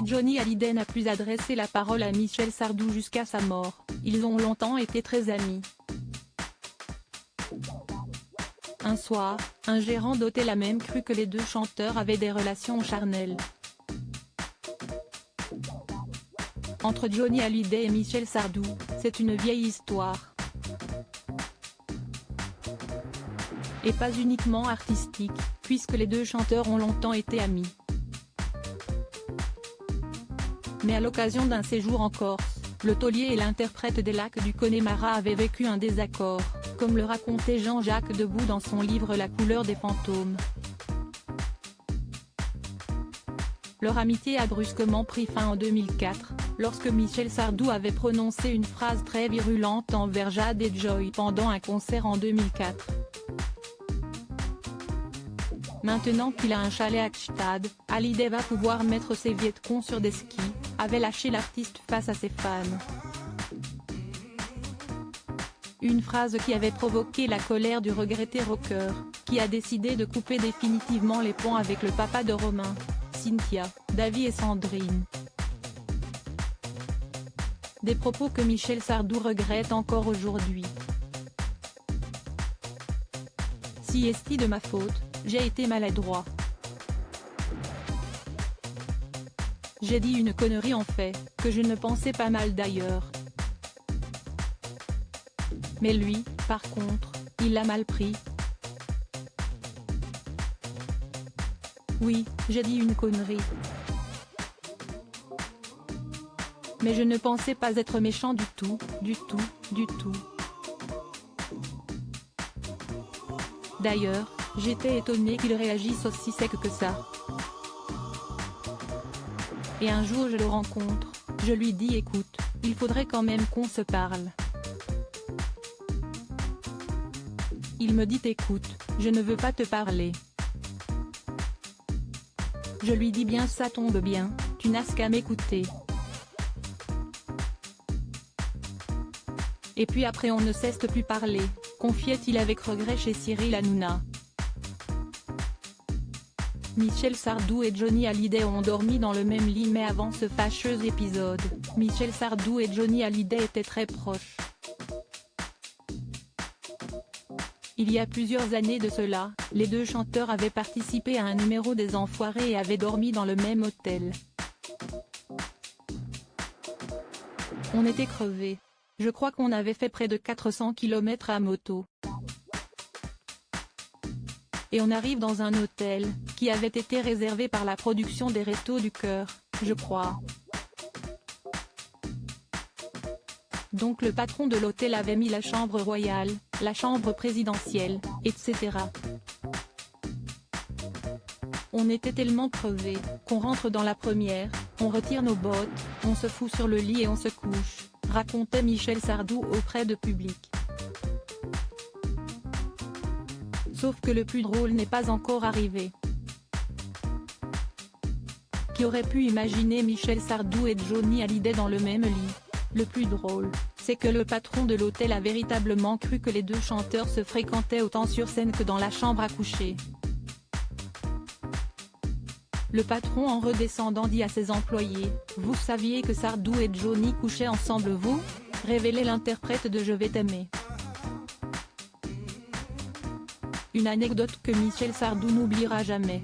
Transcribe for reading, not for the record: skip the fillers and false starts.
Johnny Hallyday n'a plus adressé la parole à Michel Sardou jusqu'à sa mort, ils ont longtemps été très amis. Un soir, un gérant d'hôtel a même cru que les deux chanteurs avaient des relations charnelles. Entre Johnny Hallyday et Michel Sardou, c'est une vieille histoire. Et pas uniquement artistique, puisque les deux chanteurs ont longtemps été amis. Mais à l'occasion d'un séjour en Corse, le taulier et l'interprète des Lacs du Connemara avaient vécu un désaccord, comme le racontait Jean-Jacques Debout dans son livre La couleur des fantômes. Leur amitié a brusquement pris fin en 2004, lorsque Michel Sardou avait prononcé une phrase très virulente envers Jade et Joy pendant un concert en 2004. Maintenant qu'il a un chalet à Gstad, Hallyday va pouvoir mettre ses vietcons sur des skis, avait lâché l'artiste face à ses fans. Une phrase qui avait provoqué la colère du regretté rocker, qui a décidé de couper définitivement les ponts avec le papa de Romain, Cynthia, Davy et Sandrine. Des propos que Michel Sardou regrette encore aujourd'hui. Si est-il de ma faute, j'ai été maladroit. J'ai dit une connerie en fait, que je ne pensais pas mal d'ailleurs. Mais lui, par contre, il l'a mal pris. Oui, j'ai dit une connerie. Mais je ne pensais pas être méchant du tout, du tout, du tout. D'ailleurs, j'étais étonné qu'il réagisse aussi sec que ça. Et un jour je le rencontre, je lui dis écoute, il faudrait quand même qu'on se parle. Il me dit écoute, je ne veux pas te parler. Je lui dis bien ça tombe bien, tu n'as qu'à m'écouter. Et puis après on ne cesse de plus parler, confiait-il avec regret chez Cyril Hanouna. Michel Sardou et Johnny Hallyday ont dormi dans le même lit mais avant ce fâcheux épisode, Michel Sardou et Johnny Hallyday étaient très proches. Il y a plusieurs années de cela, les deux chanteurs avaient participé à un numéro des Enfoirés et avaient dormi dans le même hôtel. On était crevés. Je crois qu'on avait fait près de 400 km à moto. Et on arrive dans un hôtel, qui avait été réservé par la production des Restos du Cœur, je crois. Donc le patron de l'hôtel avait mis la chambre royale, la chambre présidentielle, etc. On était tellement crevés, qu'on rentre dans la première, on retire nos bottes, on se fout sur le lit et on se couche, racontait Michel Sardou auprès de public. Sauf que le plus drôle n'est pas encore arrivé. Qui aurait pu imaginer Michel Sardou et Johnny Hallyday dans le même lit? Le plus drôle, c'est que le patron de l'hôtel a véritablement cru que les deux chanteurs se fréquentaient autant sur scène que dans la chambre à coucher. Le patron en redescendant dit à ses employés, « Vous saviez que Sardou et Johnny couchaient ensemble vous ?» révélait l'interprète de Je vais t'aimer. Une anecdote que Michel Sardou n'oubliera jamais.